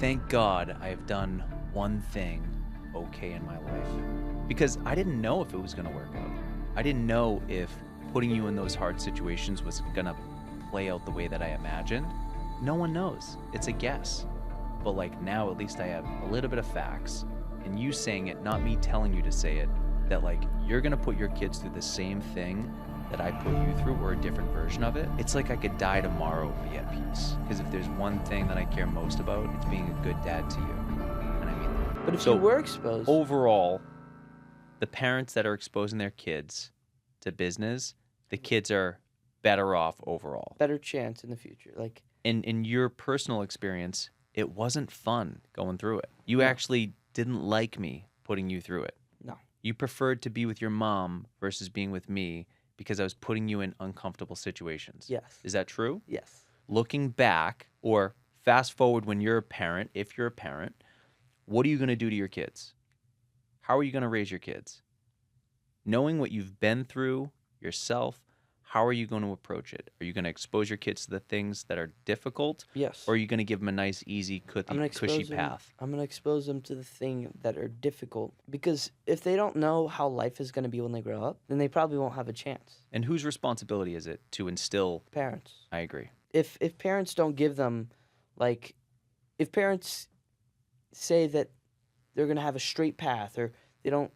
thank God I have done one thing okay in my life. Because I didn't know if it was going to work out. I didn't know if putting you in those hard situations was going to play out the way that I imagined. No one knows. It's a guess. But like now, at least I have a little bit of facts. And you saying it, not me telling you to say it, that like you're going to put your kids through the same thing that I put you through or a different version of it. It's like I could die tomorrow and be at peace. Because if there's one thing that I care most about, it's being a good dad to you. And I mean that. But if you were exposed, Overall, the parents that are exposing their kids to business, the kids are better off overall. better chance in the future. Like, In your personal experience, it wasn't fun going through it. You No. actually didn't like me putting you through it. No. You preferred to be with your mom versus being with me because I was putting you in uncomfortable situations. yes. Is that true? Yes. Looking back, or fast forward when you're a parent, if you're a parent, what are you going to do to your kids? How are you going to raise your kids? Knowing what you've been through yourself, how are you going to approach it? Are you going to expose your kids to the things that are difficult? Yes. Or are you going to give them a nice, easy, cushy path? I'm going to expose them to the things that are difficult. Because if they don't know how life is going to be when they grow up, then they probably won't have a chance. And whose responsibility is it to instill? Parents. I agree. If parents don't give them, like, if parents say that they're going to have a straight path, or they don't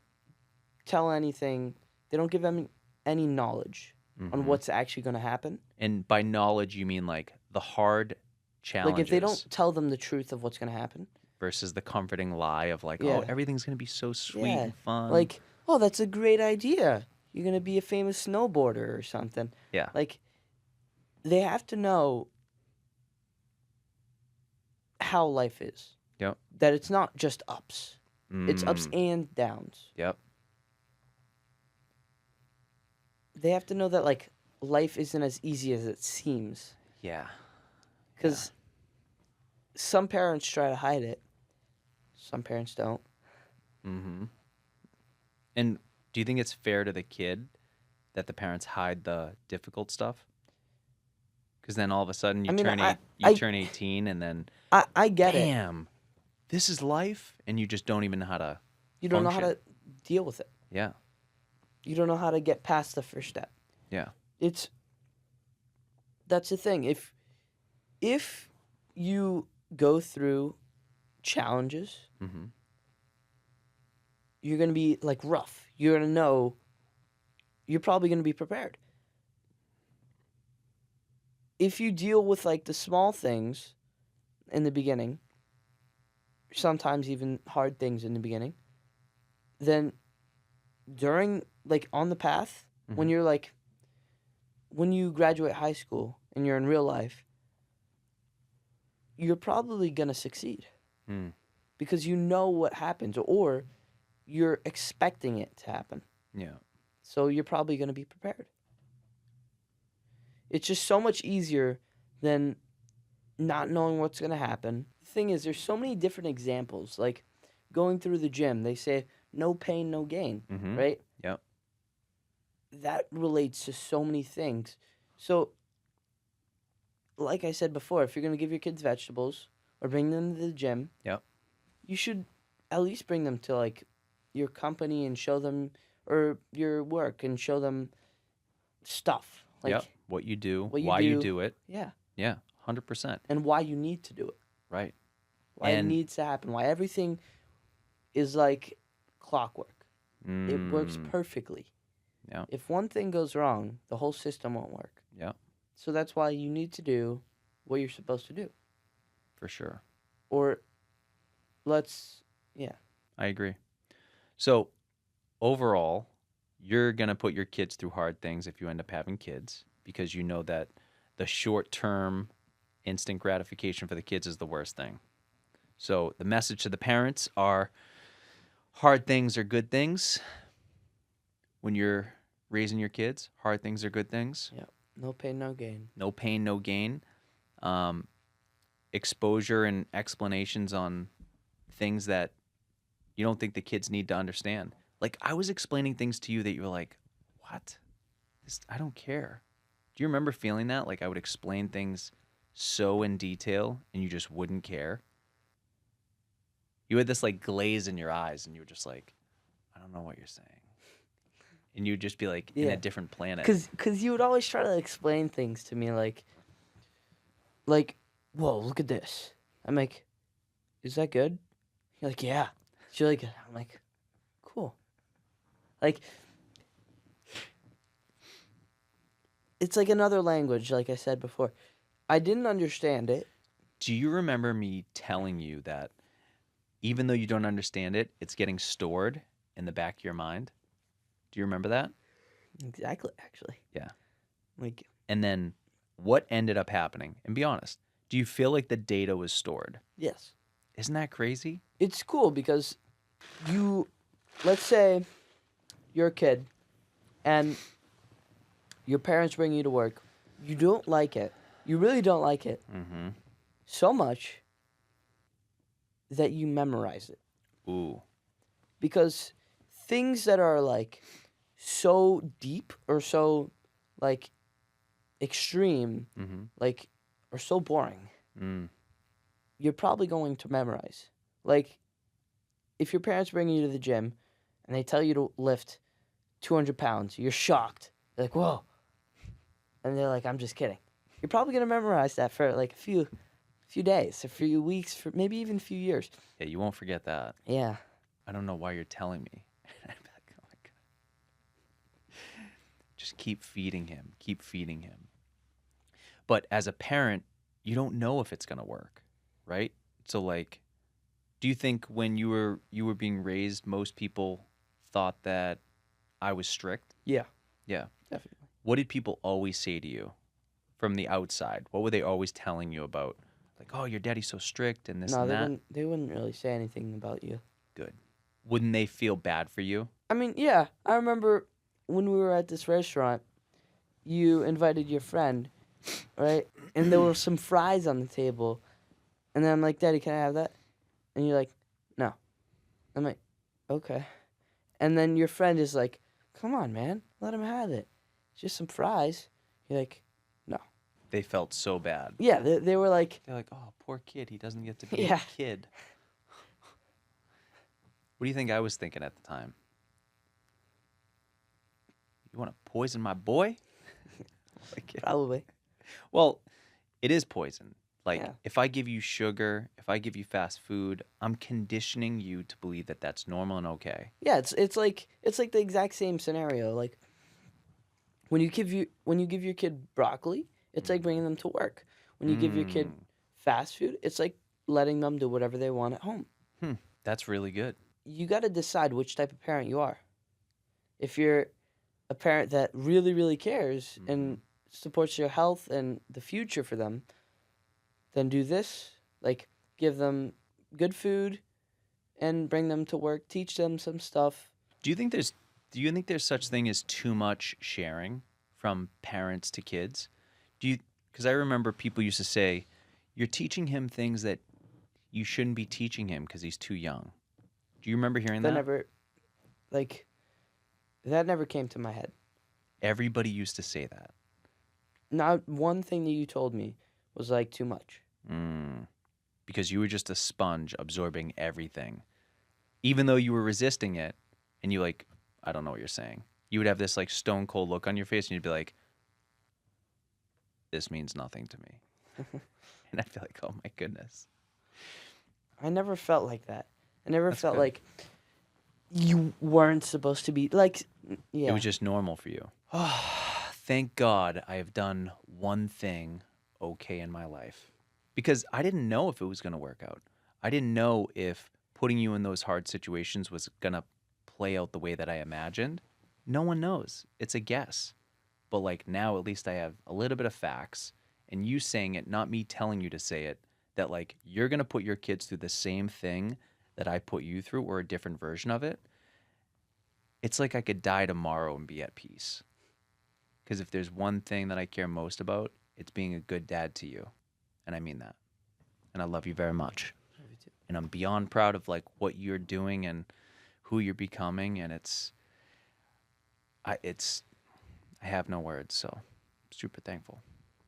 tell anything, they don't give them any knowledge on Mhm. what's actually going to happen. And by knowledge, you mean like the hard challenges Like, if they don't tell them the truth of what's going to happen, versus the comforting lie of like, Yeah. oh, everything's going to be so sweet Yeah. and fun. like, oh, that's a great idea. You're going to be a famous snowboarder or something. Yeah. Like, they have to know how life is. Yep. That it's not just ups. It's ups Mm, and downs. Yep. They have to know that, like, life isn't as easy as it seems. Yeah. Because some parents try to hide it. Some parents don't. Mm-hmm. And do you think it's fair to the kid that the parents hide the difficult stuff? Because then all of a sudden you I mean, turn 18 and then I get it. damn, this is life, and you just don't even know how to. You don't know how to function. deal with it. Yeah. You don't know how to get past the first step. Yeah. That's the thing. If you go through challenges, Mm-hmm. you're going to be, like, rough. You're going to know, you're probably going to be prepared. If you deal with, like, the small things in the beginning, sometimes even hard things in the beginning, then during, like, on the path, when Mhm. you're, like, when you graduate high school and you're in real life, you're probably going to succeed. Mm. Because you know what happens, or you're expecting it to happen. Yeah. So you're probably going to be prepared. It's just so much easier than not knowing what's going to happen. The thing is, there's so many different examples. Like, going through the gym, they say, no pain, no gain, Mm-hmm. right? Yep. That relates to so many things. So, like I said before, if you're going to give your kids vegetables or bring them to the gym, Yep. you should at least bring them to, like, your company and show them, or your work and show them stuff. Like, Yep. What you do, what you why you do. do it. Yeah. Yeah. 100%. And why you need to do it. Right. Why it And- needs to happen. Why everything is like clockwork. It works Mm. perfectly. Yeah. If one thing goes wrong, the whole system won't work. Yeah. So that's why you need to do what you're supposed to do. For sure. Or I agree. So, overall, you're going to put your kids through hard things if you end up having kids because you know that the short-term instant gratification for the kids is the worst thing. So, the message to the parents are hard things are good things. When you're raising your kids, hard things are good things. no pain, no gain. No pain, no gain. Exposure and explanations on things that you don't think the kids need to understand. Like, I was explaining things to you that you were like, what? I don't care. Do you remember feeling that? Like, I would explain things so in detail and you just wouldn't care? You had this like glaze in your eyes, and you were just like, I don't know what you're saying. And you'd just be like in a Yeah. different planet. Cause you would always try to explain things to me like, whoa, look at this. I'm like, is that good? You're like, yeah, it's really good. I'm like, cool. Like, it's like another language, like I said before. I didn't understand it. Do you remember me telling you that even though you don't understand it, it's getting stored in the back of your mind? Do you remember that? Exactly, actually. Yeah. Like, And then what ended up happening? And be honest, do you feel like the data was stored? yes. Isn't that crazy? It's cool because let's say you're a kid and your parents bring you to work. You don't like it. You really don't like it Mm-hmm. so much that you memorize it. Ooh. Because things that are like so deep or so like extreme, Mm-hmm. like, or so boring, Mm. you're probably going to memorize. Like, if your parents bring you to the gym and they tell you to lift 200 pounds, you're shocked. You're like, whoa. And they're like, I'm just kidding. You're probably going to memorize that for like a few days, a few weeks, for maybe even a few years. Yeah, you won't forget that. Yeah. I don't know why you're telling me. I'd be like, oh my God. Just keep feeding him. Keep feeding him. But as a parent, you don't know if it's going to work, right? So like, do you think when you were being raised, most people thought that I was strict? Yeah. Yeah. Definitely. What did people always say to you from the outside? What were they always telling you about? Like, oh, your daddy's so strict and this No, and they that. wouldn't really say anything about you. Good. Wouldn't they feel bad for you? I mean, yeah, I remember when we were at this restaurant, you invited your friend, right? And there were some fries on the table. And then I'm like, Daddy, can I have that? And you're like, no. I'm like, okay. And then your friend is like, come on, man, let him have it. It's just some fries. You're like, no. They felt so bad. Yeah, they were like, They're like, oh, poor kid. He doesn't get to be yeah. a kid. What do you think I was thinking at the time? You want to poison my boy? Like, Probably. well, it is poison. Like, Yeah. if I give you sugar, if I give you fast food, I'm conditioning you to believe that that's normal and okay. Yeah, it's like the exact same scenario. Like when you give your kid broccoli, it's like bringing them to work. When you give your kid fast food, it's like letting them do whatever they want at home. That's really good. You got to decide which type of parent you are. If you're a parent that really, really cares and supports your health and the future for them, then do this. Like, give them good food and bring them to work. Teach them some stuff. Do you think there's such thing as too much sharing from parents to kids? Because I remember people used to say, you're teaching him things that you shouldn't be teaching him because he's too young. Do you remember hearing that? That never came to my head. Everybody used to say that. Not one thing that you told me was like too much. Because you were just a sponge absorbing everything. Even though you were resisting it and you like, I don't know what you're saying. You would have this like stone cold look on your face and you'd be like, this means nothing to me. And I'd be like, oh my goodness. I never felt like that. I never That's felt good. like you weren't supposed to be like. Yeah. It was just normal for you. Thank God I have done one thing okay in my life. Because I didn't know if it was going to work out. I didn't know if putting you in those hard situations was going to play out the way that I imagined. No one knows. It's a guess. But like now at least I have a little bit of facts and you saying it, not me telling you to say it, that like you're going to put your kids through the same thing that I put you through or a different version of it. It's like I could die tomorrow and be at peace. Because if there's one thing that I care most about, it's being a good dad to you. And I mean that. And I love you very much. And I'm beyond proud of like what you're doing and who you're becoming. And I have no words. So super thankful.